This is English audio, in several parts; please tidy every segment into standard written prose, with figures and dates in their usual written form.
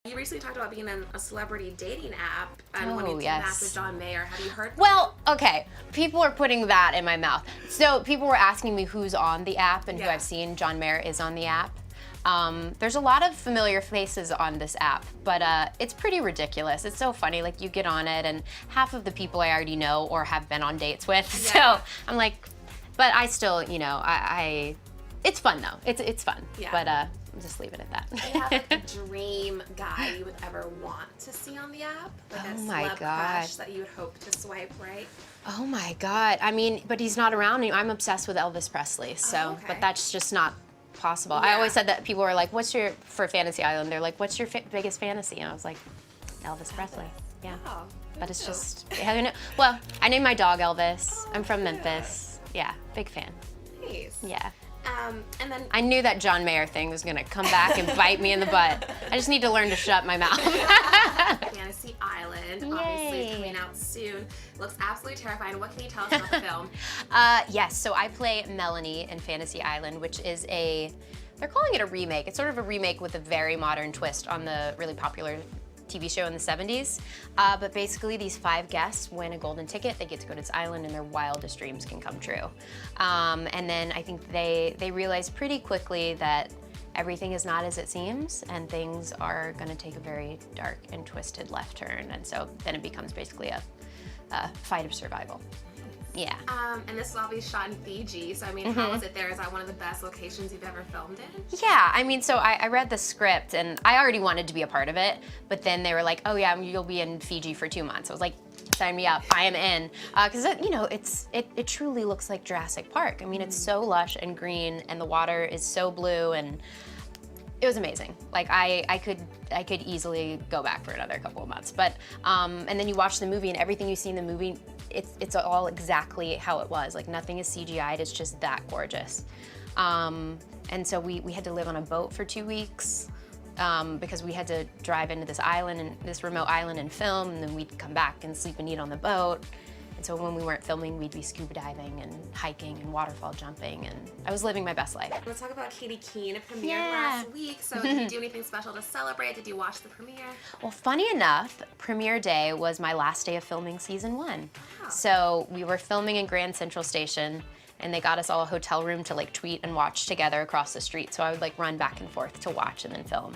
You recently talked about being on a celebrity dating app and wanting to yes. match with John Mayer. Have you heard? Well, okay, people are putting that in my mouth. So people were asking me who's on the app and who I've seen. John Mayer is on the app. There's a lot of familiar faces on this app, but it's pretty ridiculous. It's so funny, like you get on it and half of the people I already know or have been on dates with. So I'm like, but I still, you know, it's fun though. It's fun. Yeah. But I'll just leave it at that. Do you have like a dream guy you would ever want to see on the app? Like Oh a my celeb God. crush that you would hope to swipe right? Oh my God. I mean, but he's not around anymore. I'm obsessed with Elvis Presley, so, okay. but that's just not possible. I always said that people were like, for Fantasy Island, they're like, what's your biggest fantasy? And I was like, Elvis Presley. Yeah. Oh, But it's just, well, I named my dog Elvis. I'm from Memphis. Yeah, big fan. Nice. Yeah. And then I knew that John Mayer thing was gonna come back and bite me in the butt. I just need to learn to shut my mouth. Fantasy Island, obviously coming out soon. Looks absolutely terrifying. What can you tell us about the film? Yes, so I play Melanie in Fantasy Island, which is they're calling it a remake. It's sort of a remake with a very modern twist on the really popular TV show in the 70s. But basically these 5 guests win a golden ticket. They get to go to this island and their wildest dreams can come true. And then I think they realize pretty quickly that everything is not as it seems and things are gonna take a very dark and twisted left turn. And so then it becomes basically a fight of survival. Yeah. And this was obviously shot in Fiji, so I mean, how was it there? Is that one of the best locations you've ever filmed in? Yeah, I mean, so I read the script and I already wanted to be a part of it, but then they were like, oh yeah, you'll be in Fiji for 2 months. I was like, sign me up, I am in. Because you know, it truly looks like Jurassic Park. I mean, it's so lush and green and the water is so blue and it was amazing. Like I could easily go back for another couple of months. But and then you watch the movie and everything you see in the movie, it's all exactly how it was. Like nothing is CGI'd, it's just that gorgeous. And so we had to live on a boat for 2 weeks because we had to drive into this island and this remote island and film, and then we'd come back and sleep and eat on the boat. And so when we weren't filming, we'd be scuba diving and hiking and waterfall jumping, and I was living my best life. Let's talk about Katie Keene. It premiered last week, so did you do anything special to celebrate? Did you watch the premiere? Well, funny enough, premiere day was my last day of filming season 1. Wow. So we were filming in Grand Central Station, and they got us all a hotel room to like tweet and watch together across the street. So I would like run back and forth to watch and then film.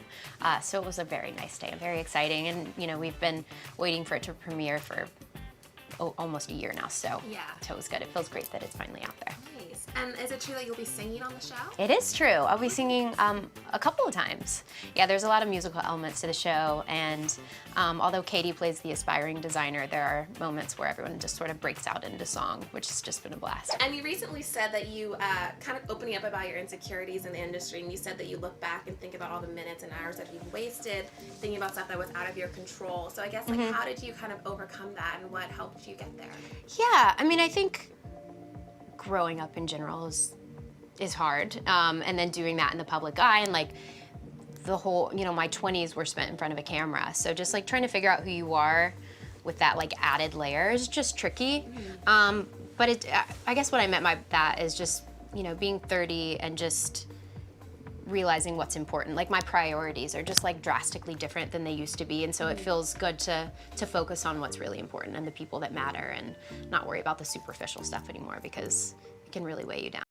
So it was a very nice day and very exciting. And you know, we've been waiting for it to premiere for almost a year now, so it was good. It feels great that it's finally out there. Nice. And is it true that you'll be singing on the show? It is true. I'll be singing a couple of times. Yeah, there's a lot of musical elements to the show, and although Katie plays the aspiring designer, there are moments where everyone just sort of breaks out into song, which has just been a blast. And you recently said that you kind of opening up about your insecurities in the industry, and you said that you look back and think about all the minutes and hours that you've wasted thinking about stuff that was out of your control. So I guess like how did you kind of overcome that, and what helped you get there? Yeah, I mean, I think growing up in general is hard, and then doing that in the public eye, and like the whole, you know, my 20s were spent in front of a camera, so just like trying to figure out who you are with that like added layer is just tricky. But I guess what I meant by that is just, you know, being 30 and just realizing what's important. Like my priorities are just like drastically different than they used to be, and so it feels good to focus on what's really important and the people that matter and not worry about the superficial stuff anymore, because it can really weigh you down.